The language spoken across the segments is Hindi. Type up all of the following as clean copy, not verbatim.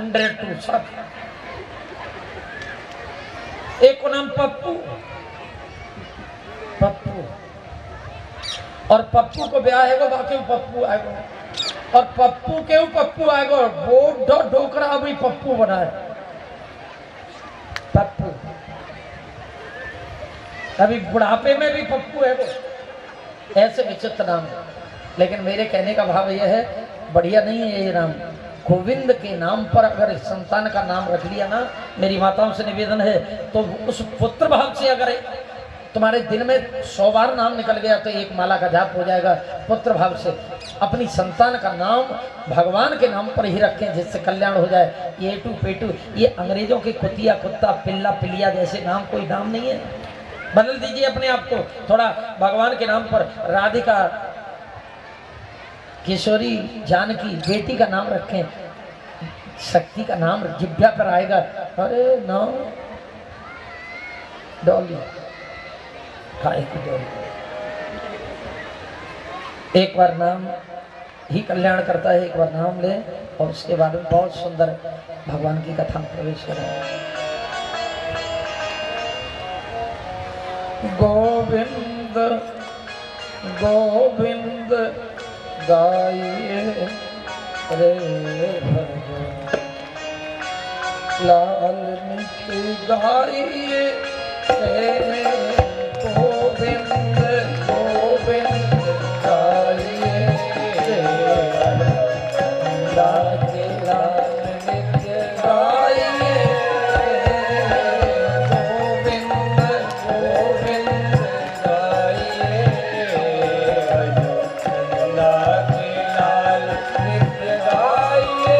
100 टू सब। एक को नाम पप्पू, पप्पू, और पप्पू को ब्याह है बाकी पप्पू आएगो, और पप्पू के पप्पू आएगो बोडो डोकरा अभी पप्पू बनाए पप्पू, अभी बुढ़ापे में भी पप्पू है वो, ऐसे विचित्र नाम। लेकिन मेरे कहने का भाव यह है, बढ़िया नहीं है ये नाम। गोविंद के नाम पर अगर संतान का नाम रख लिया ना, मेरी माताओं से निवेदन है, तो उस पुत्र भाव से अगर तुम्हारे दिन में 100 बार नाम निकल गया तो एक माला का जाप हो जाएगा। पुत्र भाव से अपनी संतान का नाम भगवान के नाम पर ही रखें, जिससे कल्याण हो जाए। ये टू पेटू, ये अंग्रेजों के कुतिया, कुत्ता, पिल्ला, पिलिया जैसे नाम कोई नाम नहीं है। बदल दीजिए अपने आप को, थोड़ा भगवान के नाम पर राधिका, किशोरी, जानकी, बेटी का नाम रखें। शक्ति का नाम जिभ्या पर आएगा, अरे नाम डॉली, एक बार नाम ही कल्याण करता है। एक बार नाम ले और उसके बाद में बहुत सुंदर भगवान की कथा में प्रवेश करें। गोविंद गोविंद गाइए रे भजन, लाल नित्य गाइए रे गोविंद गोविंद गाइए रे, लाल नित्य गाइए रे गोविंद गोविंद गाइए रे, लाल नित्य गाइए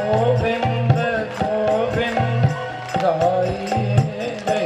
गोविंद गोविंद गाइए रे,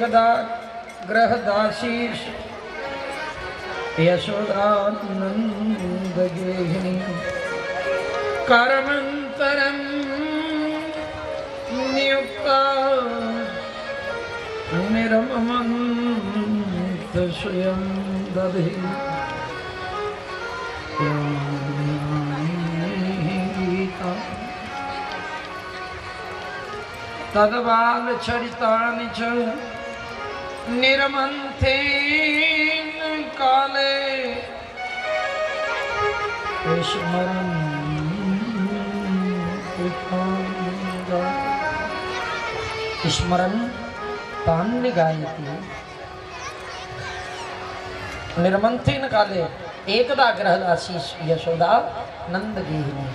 एकदा गृहदासीश यशोदानंद गेहिनी कर्मंतरम नियुक्ता निर्ममंत स्वयं दधि तदबाल चरितानि च निर्मन्थेन काले स्मरण तान्य गायति निर्मंथेन काले एकदा गृहदासी यशोदा नंद गेहिनी।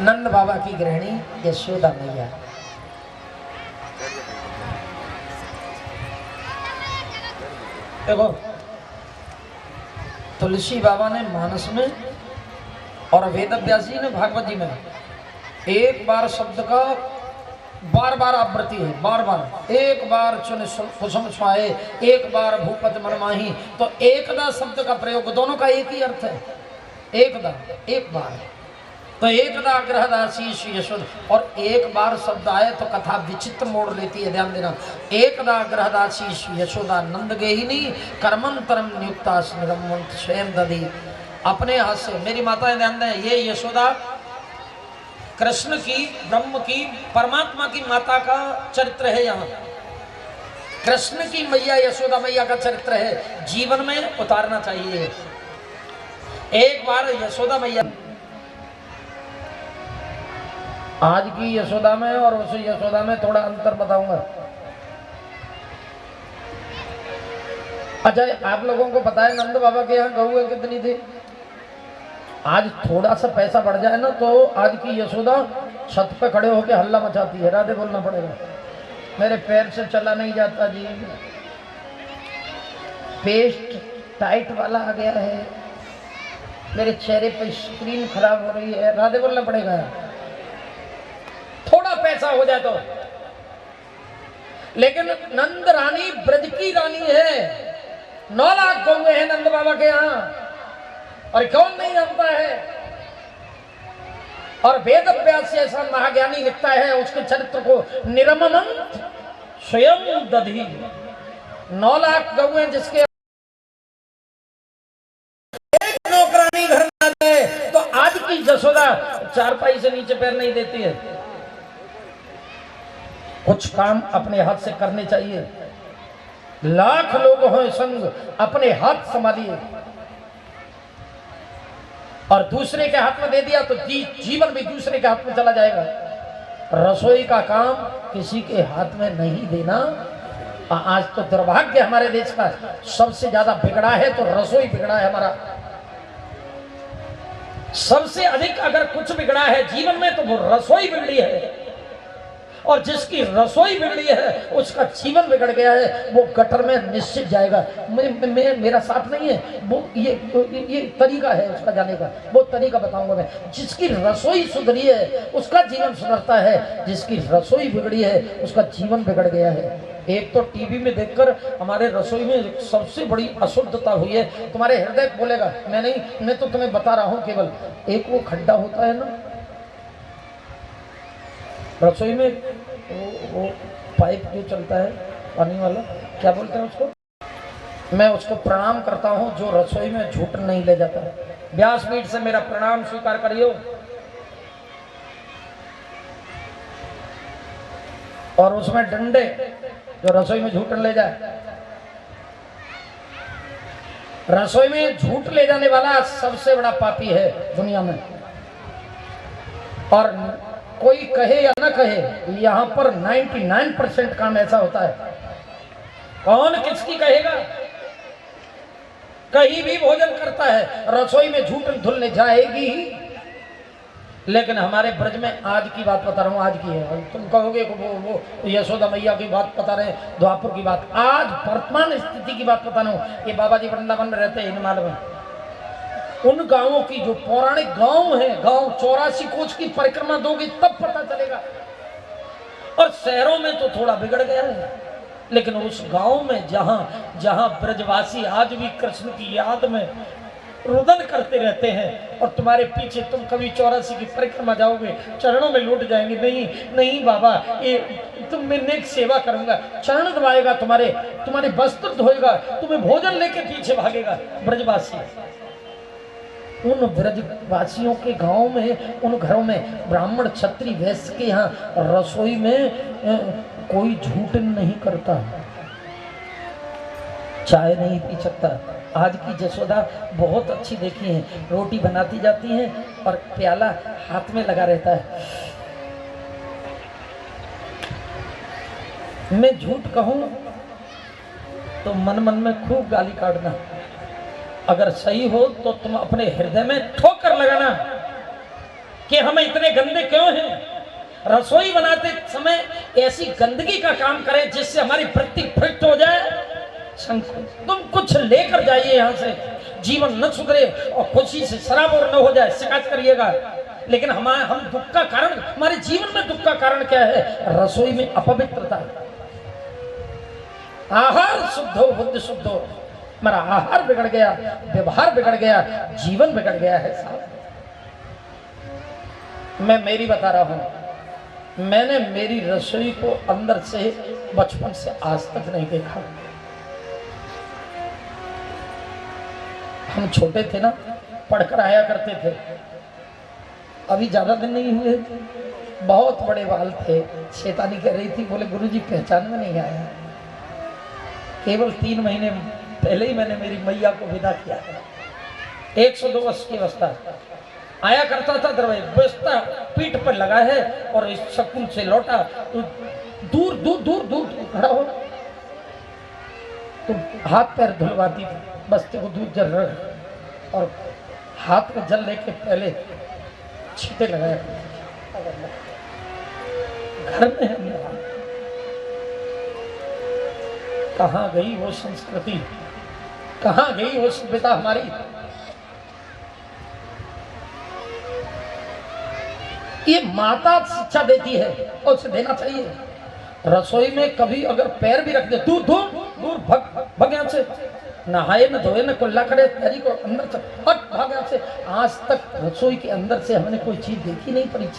नंद बाबा की गृहिणी यशोदा मैया देखो, तुलसी बाबा ने मानस में और वेद व्यास जी ने भागवत जी में एक बार शब्द का बार बार आवृत्ति है, बार बार एक बार चुन कुसुम छुआए, एक बार भूपत मनमाही, तो एकदा शब्द का प्रयोग दोनों का एक ही अर्थ है, एकदा एक बार, तो एकदा गृहदासीश यशोदा, और एक बार शब्द आए तो कथा विचित्र मोड़ लेती है, ध्यान देना। एकदा गृहदासीश यशोदा नंद गेहिनी कर्मंतरम नियुक्ता निरमंत स्वयं दधी। अपने हाथ से मेरी माताएं ध्यान दें, ये यशोदा कृष्ण की, ब्रह्म की, परमात्मा की माता का चरित्र है। यहाँ कृष्ण की मैया यशोदा मैया का चरित्र है, जीवन में उतारना चाहिए। एक बार यशोदा मैया, आज की यशोदा में और उस यशोदा में थोड़ा अंतर बताऊंगा। अच्छा, आप लोगों को पता है नंद बाबा के यहाँ गऊ कितनी थी? आज थोड़ा सा पैसा बढ़ जाए ना तो आज की यशोदा छत पे खड़े होके हल्ला मचाती है, राधे बोलना पड़ेगा, मेरे पैर से चला नहीं जाता जी, पेस्ट टाइट वाला आ गया है, मेरे चेहरे पे स्क्रीन खराब हो रही है, राधे बोलना पड़ेगा। थोड़ा पैसा हो जाए तो, लेकिन नंद रानी ब्रज की रानी है, 9 लाख गौएं हैं नंद बाबा के यहाँ, और कौन नहीं जानता है। और वेद व्यास से ऐसा महाज्ञानी लिखता है उसके चरित्र को, निर्ममंत स्वयं दधी। 9 लाख गौएं जिसके एक नौकरानी घर में है, तो आज की यशोदा 4 पाई से नीचे पैर नहीं देती है। कुछ काम अपने हाथ से करने चाहिए। लाख लोग हों संग, अपने हाथ संभालिए, और दूसरे के हाथ में दे दिया तो जीवन भी दूसरे के हाथ में चला जाएगा। रसोई का काम किसी के हाथ में नहीं देना। आज तो दुर्भाग्य हमारे देश का सबसे ज्यादा बिगड़ा है, तो रसोई बिगड़ा है हमारा। सबसे अधिक अगर कुछ बिगड़ा है जीवन में तो वो रसोई बिगड़ी है, और जिसकी रसोई बिगड़ी है उसका जीवन बिगड़ गया है, वो गटर में निश्चित जाएगा। मेरा साथ नहीं है, वो ये तरीका है उसका जाने का, वो तरीका बताऊंगा मैं। जिसकी रसोई सुधरी है उसका जीवन सुधरता है, जिसकी रसोई बिगड़ी है उसका जीवन बिगड़ गया है। एक तो टीवी में देखकर हमारे रसोई में सबसे बड़ी अशुद्धता हुई है। तुम्हारे हृदय बोलेगा, मैं तो तुम्हें बता रहा हूँ केवल, एक वो खड्डा होता है ना रसोई में, वो पाइप जो चलता है पानी वाला, क्या बोलते हैं उसको, मैं उसको प्रणाम करता हूं जो रसोई में झूठ नहीं ले जाता। व्यासपीठ से मेरा प्रणाम स्वीकार करियो। और उसमें डंडे जो रसोई में झूठ ले जाए। रसोई में झूठ ले जाने वाला सबसे बड़ा पापी है दुनिया में। और कोई कहे या न कहे, यहां पर 99% काम ऐसा होता है। कौन किसकी कहेगा? कहीं भी भोजन करता है रसोई में झूठ धुलने जाएगी। लेकिन हमारे ब्रज में आज की बात बता रहा हूं, आज की है। तुम कहोगे वो यशोदा मैया की बात बता रहे, द्वापुर की बात, आज वर्तमान स्थिति की बात बता रहा हूं। ये बाबा जी वृंदावन में रहते हैं, हिमालय में, उन गांवों की जो पौराणिक गांव है, गांव 84 कोच की परिक्रमा दोगे तब पता चलेगा। और शहरों में तो थोड़ा बिगड़ गया है, लेकिन उस गांव में जहां जहां ब्रजवासी आज भी कृष्ण की याद में रुदन करते रहते हैं, और तुम्हारे पीछे तुम कभी 84 की परिक्रमा जाओगे, चरणों में लौट जाएंगे, नहीं नहीं बाबा ये तुम मैं नेक सेवा करूंगा, चरण दबाएगा, तुम्हारे वस्त्र धोएगा, तुम्हें भोजन लेके पीछे भागेगा ब्रजवासी। उन ब्रजवासियों के गांव में, उन घरों में ब्राह्मण क्षत्रिय वैश्य के यहाँ रसोई में कोई झूठ नहीं करता, चाय नहीं पी सकता। आज की जसोदा बहुत अच्छी देखी है, रोटी बनाती जाती है और प्याला हाथ में लगा रहता है। मैं झूठ कहूं तो मन मन में खूब गाली काटना, अगर सही हो तो तुम अपने हृदय में ठोकर लगाना कि हम इतने गंदे क्यों हैं। रसोई बनाते समय ऐसी गंदगी का काम करें जिससे हमारी वृत्ति फिट हो जाए। तुम कुछ लेकर जाइए यहाँ से, जीवन न सुधरे और खुशी से शराब न हो जाए, शिकायत करिएगा, लेकिन हम दुख का कारण, हमारे जीवन में दुख का कारण क्या है? रसोई में अपवित्रता। आहार शुद्ध हो, बुद्धि शुद्ध हो, हमारा आहार बिगड़ गया, व्यवहार बिगड़ गया, जीवन बिगड़ गया है साहब। मैं मेरी बता रहा हूं, मैंने मेरी रसोई को अंदर से बचपन से आज तक नहीं देखा। हम छोटे थे ना, पढ़कर आया करते थे, अभी ज्यादा दिन नहीं हुए, बहुत बड़े बाल थे। शैतानी कह रही थी, बोले गुरुजी पहचान में नहीं आया। केवल 3 महीने पहले ही मैंने मेरी मैया को विदा किया। 102 वर्ष की अवस्था, आया करता था दरवाजा पीठ पर लगा है, और इस शकुन से लौटा तो दूर दूर दूर दूर खड़ा हो तो हाथ पैर धुलवाती थी, बस्ते को दूध जल रहा, और हाथ में जल लेके पहले छींटे लगाया। घर में है, कहाँ गई वो संस्कृति, कहाँ गई वो सभ्यता हमारी? ये माता शिक्षा देती है और उसे देना चाहिए। रसोई में कभी अगर पैर भी रख दे, दूर दूर दूर भग यहाँ से, नहाए न धोए न कुल्ला करे, पैरी को अंदर से हट भाग यहाँ से। आज तक रसोई के अंदर से हमने कोई चीज देखी नहीं पड़ी।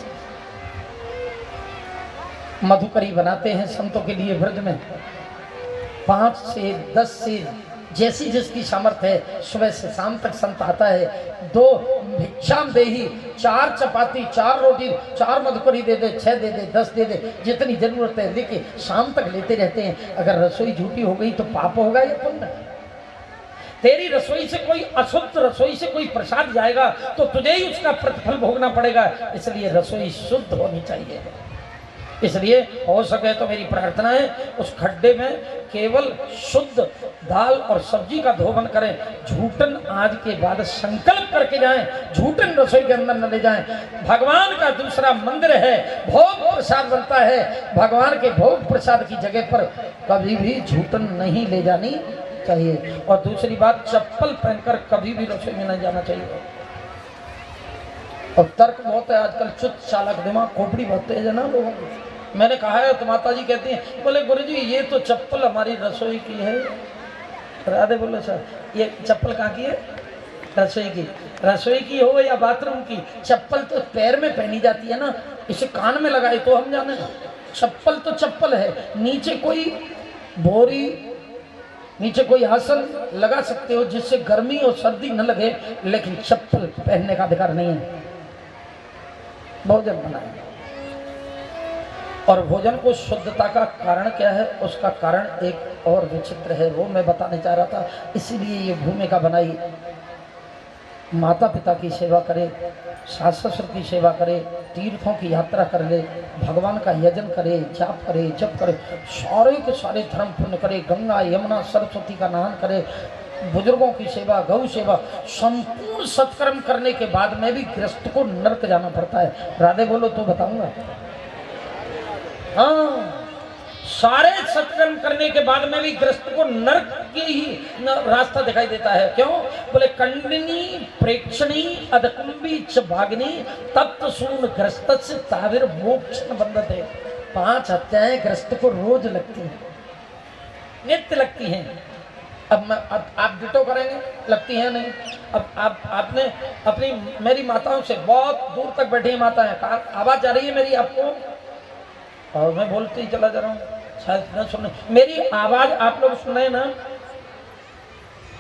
मधुकरी बनाते हैं संतों के लिए व्रज में, 5 से 10 से जैसी जिसकी सामर्थ्य है, सुबह से शाम तक संत आता है। 2 भिक्षाम देही, 4 चपाती, 4 रोटी, 4 मधुकरी दे दे, 6 दे दे, 10 दे दे, जितनी जरूरत है लेके शाम तक लेते रहते हैं। अगर रसोई झूठी हो गई तो पाप होगा या पुण्य? तेरी रसोई से कोई अशुद्ध रसोई से कोई प्रसाद जाएगा तो तुझे ही उसका प्रतिफल भोगना पड़ेगा। इसलिए रसोई शुद्ध होनी चाहिए। इसलिए हो सके तो मेरी प्रार्थना है, उस खड्डे में केवल शुद्ध दाल और सब्जी का धोवन करें। झूठन आज के बाद संकल्प करके जाएं, झूठन रसोई के अंदर न ले जाएं। भगवान का दूसरा मंदिर है, भोग प्रसाद बनता है, भगवान के भोग प्रसाद की जगह पर कभी भी झूठन नहीं ले जानी चाहिए। और दूसरी बात, चप्पल पहनकर कभी भी रसोई में नहीं जाना चाहिए। और तर्क बहुत है आजकल, चुत चालक दिमाग, खोपड़ी बहुत तेज है ना लोगों की। मैंने कहा है तो माता जी कहती हैं, बोले गुरुजी ये तो चप्पल हमारी रसोई की है। राधे बोलो सर, ये चप्पल कहाँ की है? रसोई की। रसोई की हो या बाथरूम की, चप्पल तो पैर में पहनी जाती है ना, इसे कान में लगाए तो हम जाने। चप्पल तो चप्पल है, नीचे कोई बोरी, नीचे कोई आसन लगा सकते हो जिससे गर्मी और सर्दी न लगे, लेकिन चप्पल पहनने का अधिकार नहीं है। भोजन बनाए, और भोजन को शुद्धता का कारण क्या है? उसका कारण एक और विचित्र है, वो मैं बताने चाह रहा था, इसीलिए ये भूमिका बनाई। माता पिता की सेवा करे, सास ससुर की सेवा करे, तीर्थों की यात्रा कर ले, भगवान का यजन करे, जाप करे, जप करे, सारे के सारे धर्म पुण्य करे, गंगा यमुना सरस्वती का नहान करे, बुजुर्गों की सेवा, गौ सेवा, संपूर्ण सत्कर्म करने के बाद में भी गृहस्थ को नरक जाना पड़ता है। राधे बोलो तो बताऊंगा। हाँ, सारे सत्कर्म करने के बाद में भी गृहस्थ को नरक की ही रास्ता दिखाई देता है। क्यों? बोले कंडिनी प्रेक्षणी अदकुंभी च भागिनी तप्त सून गृहस्थ से ताविर मोक्ष न बंधते। 5 हत्याएं ग्रस्त को रोज लगती हैं, नित्य लगती हैं। अब आप डिटो करेंगे, लगती हैं नहीं। अब आपने अपनी मेरी माताओं से, बहुत दूर तक बैठी माता है, आवाज जा रही है मेरी आपको, और मैं बोलते ही चला जा रहा हूँ, शायद न सुनने मेरी आवाज आप लोग सुन रहे ना।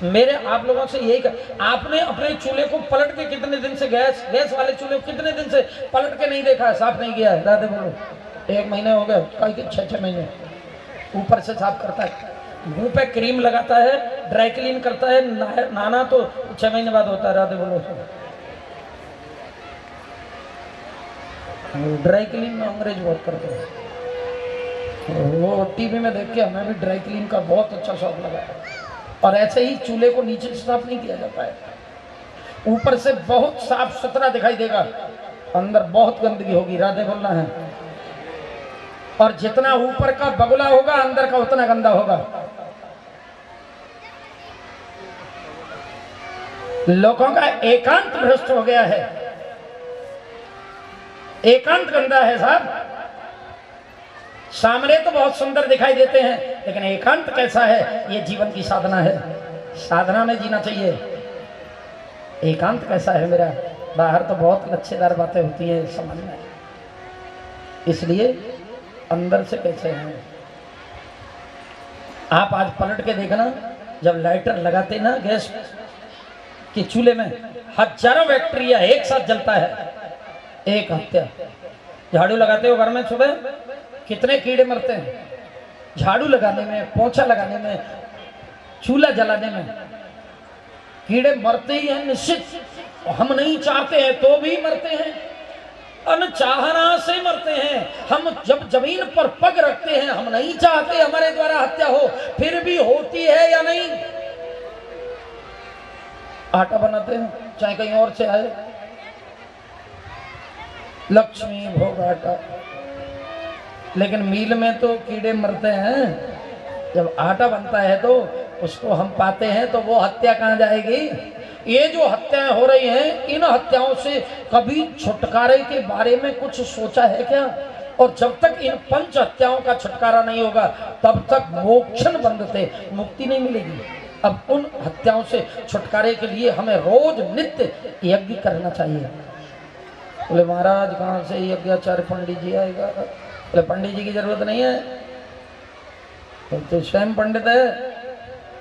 मेरे आप लोगों से यही आपने अपने चूल्हे को पलट के कितने दिन से, गैस वाले चूल्हे को कितने दिन से पलट के नहीं देखा है, साफ नहीं किया है? राधे बोलो। 1 महीने हो गए, कई 6 महीने ऊपर से साफ करता है, मुंह पे क्रीम लगाता है, ड्राई क्लीन करता है, नहाना तो 6 महीने बाद होता है। राधे बोलो। ड्राई क्लीन में अंग्रेज बहुत करते हैं, वो टीवी में देख के हमें भी ड्राई क्लीन का बहुत अच्छा शौक लगा। और ऐसे ही चूल्हे को नीचे से साफ नहीं किया जाता है, ऊपर से बहुत साफ सुथरा दिखाई देगा, अंदर बहुत गंदगी होगी। राधे बोलना है। और जितना ऊपर का बगुला होगा, अंदर का उतना गंदा होगा। लोगों का एकांत भ्रष्ट हो गया है, एकांत गंदा है साहब। सामने तो बहुत सुंदर दिखाई देते हैं, लेकिन एकांत कैसा है, ये जीवन की साधना है, साधना में जीना चाहिए। एकांत कैसा है मेरा, बाहर तो बहुत लच्छेदार बातें होती है समझ में, इसलिए अंदर से कैसे हैं। आप आज पलट के देखना, जब लाइटर लगाते ना गैस के चूल्हे में, हजारों बैक्टीरिया एक साथ जलता है, एक हत्या। झाड़ू लगाते हो घर में सुबह, कितने कीड़े मरते हैं झाड़ू लगाने में, पोंछा लगाने में, चूल्हा जलाने में, कीड़े मरते ही हैं निश्चित। हम नहीं चाहते हैं तो भी मरते हैं, अनचाहना से मरते हैं। हम जब जमीन पर पग रखते हैं, हम नहीं चाहते हमारे द्वारा हत्या हो, फिर भी होती है या नहीं। आटा बनाते हैं, चाहे कहीं और से आए, लक्ष्मी भोग आटा, लेकिन मील में तो कीड़े मरते हैं। जब आटा बनता है तो उसको हम पाते हैं, तो वो हत्या कहाँ जाएगी। ये जो हत्याएं हो रही हैं, इन हत्याओं से कभी छुटकारे के बारे में कुछ सोचा है क्या? और जब तक इन 5 हत्याओं का छुटकारा नहीं होगा, तब तक मोक्षण बंधते, मुक्ति नहीं मिलेगी। अब उन हत्याओं से छुटकारे के लिए हमें रोज नित्य यज्ञ करना चाहिए। बोले महाराज कहाँ से यज्ञाचार्य पंडित जी आएगा? बोले पंडित जी की जरूरत नहीं है, तो स्वयं पंडित है,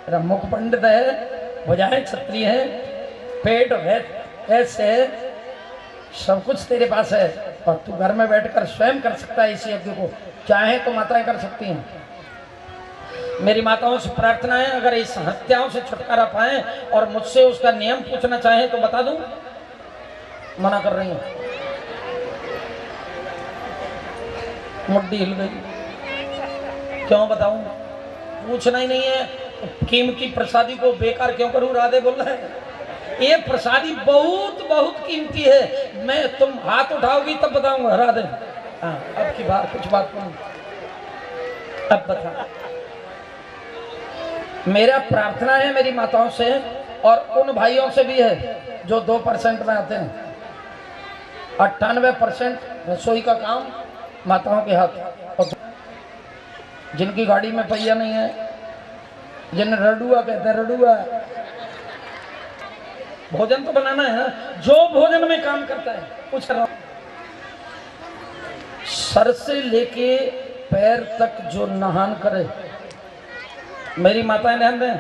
तेरा मुख पंडित है, भुजाएं क्षत्रिय है, पेट ऐसे सब कुछ तेरे पास है, और तू घर में बैठकर स्वयं कर सकता है इस यज्ञ को। चाहे तो माताएं कर सकती हैं। मेरी माताओं से प्रार्थना है, अगर इस हत्याओं से छुटकारा पाएं और मुझसे उसका नियम पूछना चाहें तो बता दूं। मना कर रही हूं, मुट्ठी हिल गई। क्यों बताऊं? पूछना ही नहीं है, कीमती प्रसादी को बेकार क्यों करूं? राधे बोल रहे हैं, ये प्रसादी बहुत बहुत कीमती है। मैं तुम हाथ उठाओगी तब बताऊंगा। राधे हाँ, अब की बात कुछ बात नहीं, अब बता। मेरा प्रार्थना है मेरी माताओं से और उन भाइयों से भी है जो 2% में आते हैं। 98% रसोई का काम माताओं के हाथ। और जिनकी गाड़ी में पहिया नहीं है, जिन्हें रडुआ कहते हैं, रडुआ भोजन तो बनाना है ना, जो भोजन में काम करता है कुछ कर। सर से लेके पैर तक जो नहान करे, मेरी माताएं ध्यान दें,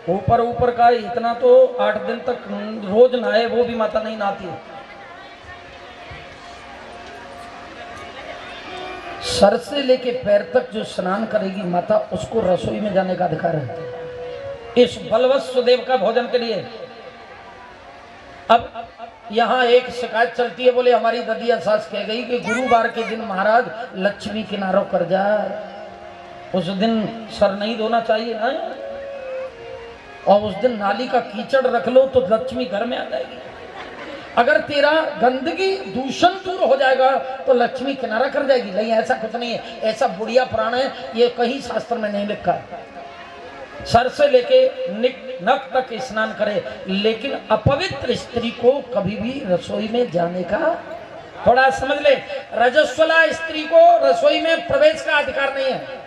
ऊपर ऊपर का इतना तो 8 दिन तक रोज नहाए, वो भी माता नहीं नहाती है। सर से लेके पैर तक जो स्नान करेगी माता, उसको रसोई में जाने का अधिकार है इस बलवत सुदेव का भोजन के लिए। अब यहाँ एक शिकायत चलती है, बोले हमारी ददिया सास कह गई कि गुरुवार के दिन महाराज लक्ष्मी किनारों कर जाए, उस दिन सर नहीं धोना चाहिए ना, और उस दिन नाली का कीचड़ रख लो तो लक्ष्मी घर में आ जाएगी। अगर तेरा गंदगी दूषण दूर हो जाएगा तो लक्ष्मी किनारा कर जाएगी। नहीं, ऐसा कुछ नहीं है, ऐसा बुढ़िया पुराण है, ये कहीं शास्त्र में नहीं लिखा है। सर से लेके नख तक स्नान करे, लेकिन अपवित्र स्त्री को कभी भी रसोई में जाने का थोड़ा समझ ले, रजस्वला स्त्री को रसोई में प्रवेश का अधिकार नहीं है।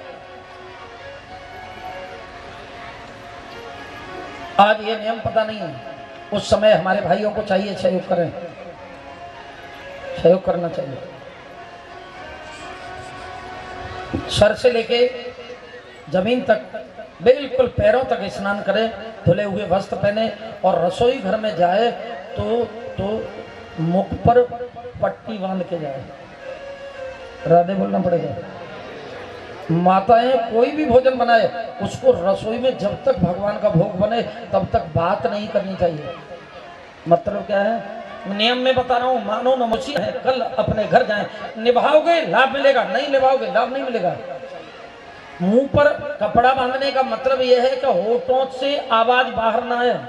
आज ये नियम पता नहीं है, उस समय हमारे भाइयों को चाहिए सहयोग करें, सहयोग करना चाहिए। सर से लेके जमीन तक बिल्कुल पैरों तक स्नान करे, धुले हुए वस्त्र पहने और रसोई घर में जाए तो मुख पर पट्टी बांध के जाए। राधे बोलना पड़ेगा। माताएं कोई भी भोजन बनाए उसको रसोई में जब तक भगवान का भोग बने तब तक बात नहीं करनी चाहिए। मतलब क्या है, नियम में बता रहा हूं, मानो नमोशी है, कल अपने घर जाएं, निभाओगे लाभ मिलेगा, नहीं निभाओगे लाभ नहीं मिलेगा। मुंह पर कपड़ा बांधने का मतलब यह है कि होठों से आवाज बाहर ना आए,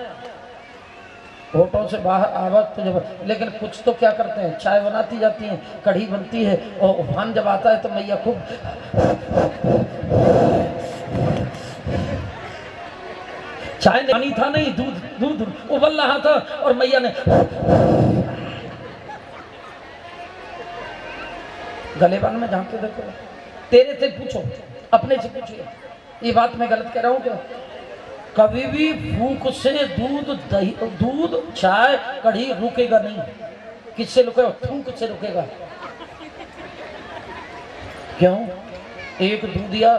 होठों से बाहर आवाज तो जब, लेकिन कुछ तो क्या करते हैं, चाय बनाती जाती हैं, कढ़ी बनती है और उफान जब आता है तो मैया खूब चाय पानी था नहीं, दूध उबल रहा था और मैया ने गलेबान में झांक के देखो, तेरे से पूछो, अपने से पूछिए, ये बात मैं गलत कह रहा हूं क्या? कभी भी भूख से दूध चाय कढ़ी रुकेगा नहीं। किससे रुकेगा? थूक से रुकेगा। क्यों? एक दूधिया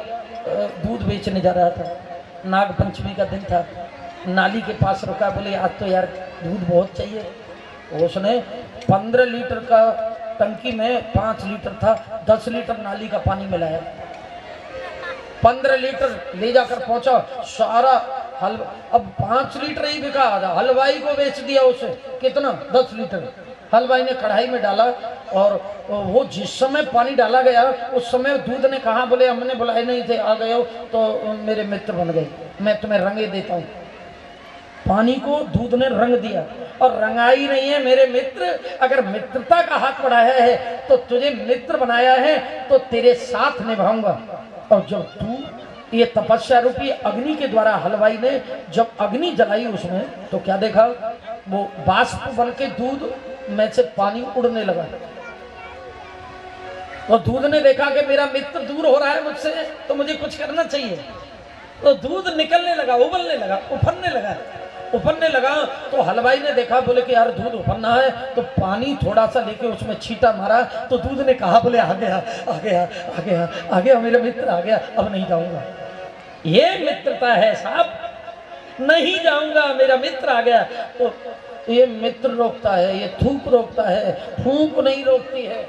दूध बेचने जा रहा था, नाग पंचमी का दिन था, नाली के पास रुका, बोले आज तो यार दूध बहुत चाहिए। उसने 15 लीटर का टंकी में 5 लीटर था, 10 लीटर नाली का पानी मिलाया, 15 लीटर ले जाकर पहुंचा, सारा हलवा, अब 5 लीटर ही बिका, हलवाई को बेच दिया उसे, कितना? 10 लीटर। हलवाई ने कढ़ाई में डाला और वो जिस समय पानी डाला गया उस समय दूध ने कहा, बोले हमने बुलाए नहीं थे, आ गए हो तो मेरे मित्र बन गए, मैं तुम्हें रंगे देता हूँ। पानी को दूध ने रंग दिया और रंगाई नहीं है मेरे मित्र, अगर मित्रता का हाथ बढ़ाया है तो तुझे मित्र बनाया है तो तेरे साथ निभाऊंगा। और जब तू ये तपस्या रूपी अग्नि के द्वारा, हलवाई ने जब अग्नि जलाई उसमें तो क्या देखा, वो बाष्प बन के दूध में से पानी उड़ने लगा। तो दूध ने देखा कि मेरा मित्र दूर हो रहा है मुझसे, तो मुझे कुछ करना चाहिए, तो दूध निकलने लगा, उबलने लगा, उफनने लगा। तो हलवाई ने देखा, बोले कि यार दूध उफनना है, तो पानी थोड़ा सा लेके उसमें छींटा मारा, तो दूध ने कहा, बोले आ गया मेरा मित्र आ गया, अब नहीं जाऊंगा। ये मित्रता है साहब, नहीं जाऊंगा, मेरा मित्र आ गया। तो ये मित्र रोकता है, ये थूक रोकता है, फूंक नहीं रोकती है।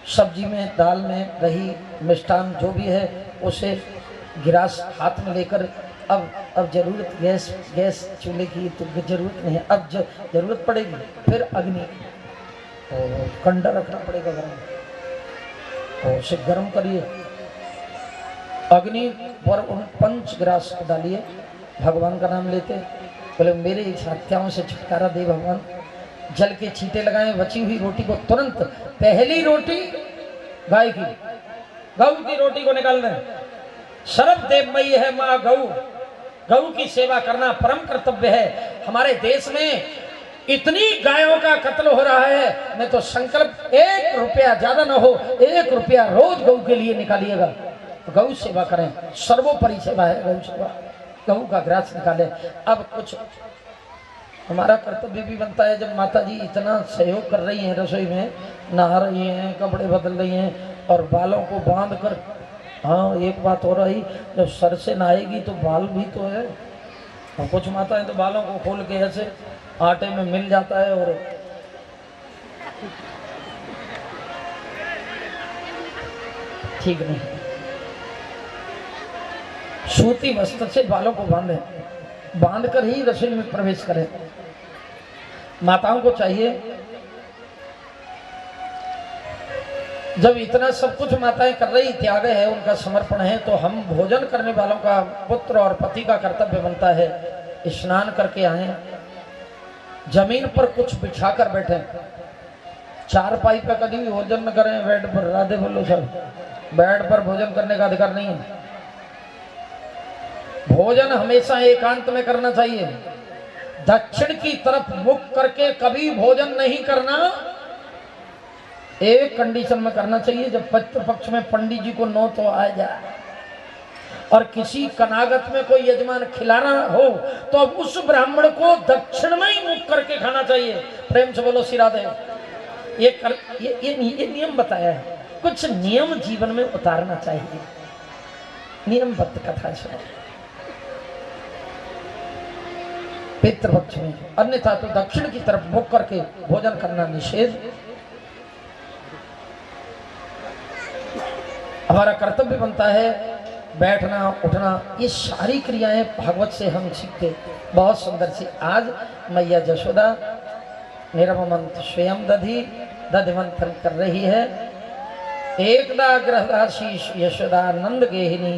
सब्जी में, दाल में, दही, मिष्ठान जो भी है उसे गिलास हाथ में लेकर, अब जरूरत गैस चूल्हे की तो जरूरत नहीं है, अब जरूरत पड़ेगी फिर अग्नि और कंडा रखना पड़ेगा गर्म, और उसे गर्म करिए, अग्नि पर 5 गिलास डालिए, भगवान का नाम लेते, बोले मेरे इस हत्याओं से छुटकारा दे भगवान। जल के छींटे लगाएं, बची हुई रोटी को तुरंत, पहली रोटी गाय की, गऊ की रोटी को निकाल दें। सर्व देवमयी है माँ गऊ, गऊ की सेवा करना परम कर्तव्य है। हमारे देश में इतनी गायों का कत्ल हो रहा है, मैं तो संकल्प 1 रुपया ज्यादा ना हो, 1 रुपया रोज गऊ के लिए निकालिएगा, तो गऊ सेवा करें, सर्वोपरि सेवा है गऊ सेवा, गऊ का ग्रास निकालें। अब कुछ हमारा कर्तव्य भी बनता है, जब माता जी इतना सहयोग कर रही हैं, रसोई में नहा रही हैं, कपड़े बदल रही हैं और बालों को बांध कर, हाँ एक बात हो रही, जब सर से नहाएगी तो बाल भी तो है, और कुछ माताएं तो बालों को खोल के ऐसे आटे में मिल जाता है, और ठीक नहीं। सूती वस्त्र से बालों को बांधे, बांध कर ही रसोई में प्रवेश करें। माताओं को चाहिए, जब इतना सब कुछ माताएं कर रही, त्याग है, उनका समर्पण है, तो हम भोजन करने वालों का, पुत्र और पति का कर्तव्य बनता है, स्नान करके आए, जमीन पर कुछ बिछा कर बैठे, चारपाई पर कभी भी भोजन न करें, बेड पर। राधे बोलो सब, बेड पर भोजन करने का अधिकार नहीं है। भोजन हमेशा एकांत में करना चाहिए, दक्षिण की तरफ मुख करके कभी भोजन नहीं करना एक कंडीशन में करना चाहिए, जब पितृ पक्ष में पंडित जी को नो तो आ जाए और किसी कनागत में कोई यजमान खिलाना हो तो अब उस ब्राह्मण को दक्षिण में ही मुख करके खाना चाहिए। प्रेम से बोलो श्री राधे। ये नियम बताया है, कुछ नियम जीवन में उतारना चाहिए, नियमबद्ध कथा सुनो पितृपक्ष में, अन्यथा तो दक्षिण की तरफ मुख करके भोजन करना निषेध। हमारा कर्तव्य बनता है बैठना उठना, ये सारी क्रियाएं भागवत से हम सीखते बहुत सुंदर सी। आज मैया यशोदा निरममंत स्वयं दधी दधिमंथन कर रही है। एकदा ग्रहदाशीष यशोदानंद गेहिनी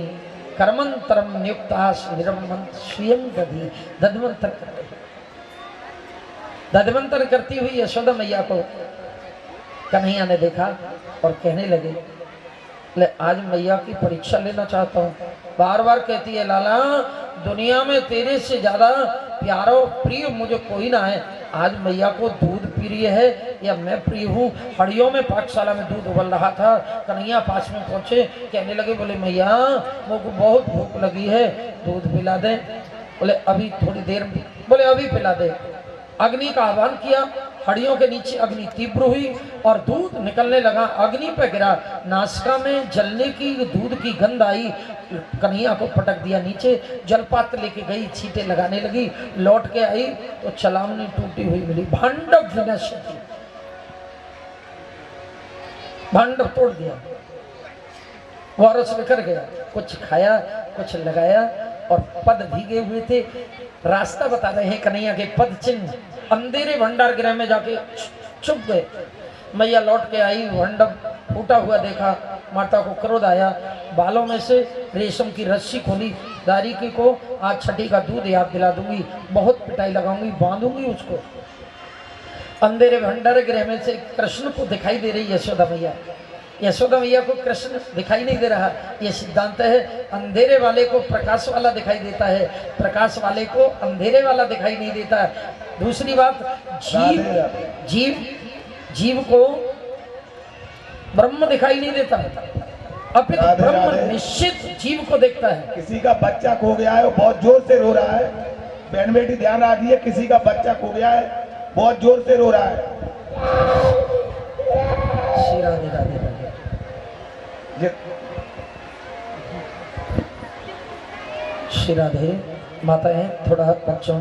कर्मंतरम नियुक्ताश निरममंत स्वयं दधी दधिमंथन कर रही है। दधिमंथन करती हुई यशोदा मैया को कन्हैया ने देखा और कहने लगे, ले आज मैया की परीक्षा लेना चाहता हूँ। बार बार कहती है, लाला दुनिया में तेरे से ज्यादा प्यारो प्रिय मुझे कोई ना है। आज मैया को दूध प्रिय है या मैं प्रिय हूँ। हड़ियों में पाठशाला में दूध उबल रहा था, कन्हैया पास में पहुंचे, कहने लगे, बोले मैया मुझको बहुत भूख लगी है, दूध पिला दे। बोले अभी थोड़ी देर, बोले अभी पिला दे। अग्नि का आह्वान किया, हड्डियों के नीचे अग्नि तीव्र हुई और दूध निकलने लगा, अग्नि पे गिरा, नासिका में जलने की दूध की गंध आई, कन्हैया को पटक दिया नीचे, जलपात लेके गई, छींटे लगाने लगी, लौट के आई तो चलावनी टूटी हुई मिली। भांडव विनश्यति, भांडव तोड़ दिया, वारस बिखर गया, कुछ खाया कुछ लगाया और पद भीगे हुए थे। रास्ता बता रहे हैं कन्हैया के पद चिन्ह, अंधेरे भंडार गृह में जाके छुप गए। मैया लौट के आई, भंडव फूटा हुआ देखा, माता को क्रोध आया, बालों में से रेशम की रस्सी खोली, दारिकी को आज छठी का दूध याद दिला दूंगी, बहुत पिटाई लगाऊंगी, बांधूंगी उसको। अंधेरे भंडार गृह में से कृष्ण को दिखाई दे रही यशोदा मैया, यशोदा मैया को कृष्ण दिखाई नहीं दे रहा। ये सिद्धांत है, अंधेरे वाले को प्रकाश वाला दिखाई देता है, प्रकाश वाले को अंधेरे वाला दिखाई नहीं देता। दूसरी बात, जीव को ब्रह्म दिखाई नहीं देता, अपितु ब्रह्म निश्चित जीव को देखता है। किसी का बच्चा खो गया है, वो बहुत जोर से रो रहा है, बहन बेटी ध्यान रखिए, किसी का बच्चा खो गया है, बहुत जोर से रो रहा है। राधे राधे राधे। श्री राधे। माताएं थोड़ा बच्चों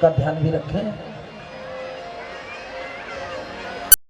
का ध्यान भी रखें।